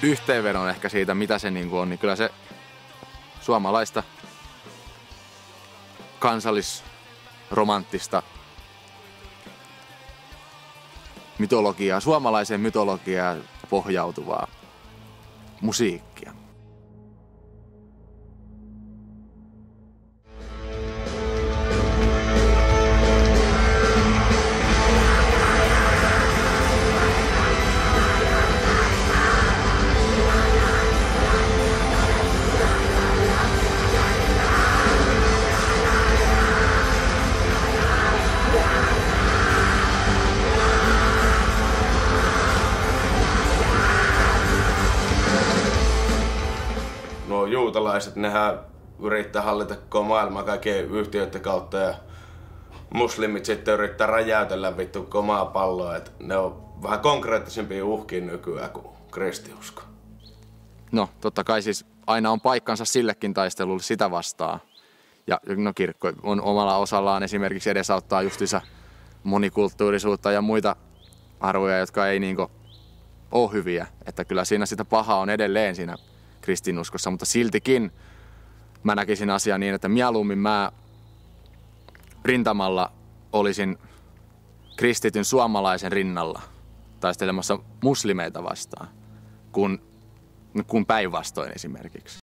yhteenvedon ehkä siitä, mitä se niin kuin on, niin kyllä se suomalaista kansallisromanttista mytologiaa, suomalaiseen mytologiaan pohjautuvaa musiikkia. No juutalaiset, nehän yrittää hallita koko maailmaa kaikkien yhtiöiden kautta ja muslimit sitten yrittää räjäytellä vittu komaa palloa, että ne on vähän konkreettisempia uhkia nykyään kuin kristiusko. No totta kai siis aina on paikkansa sillekin taistelulle sitä vastaan. Ja no kirkko on omalla osallaan esimerkiksi edesauttaa justiinsa monikulttuurisuutta ja muita arvoja, jotka ei niinku ole hyviä. Että kyllä siinä sitä pahaa on edelleen siinä kristinuskossa, mutta siltikin mä näkisin asian niin, että mieluummin mä rintamalla olisin kristityn suomalaisen rinnalla taistelemassa muslimeita vastaan, kuin päinvastoin esimerkiksi.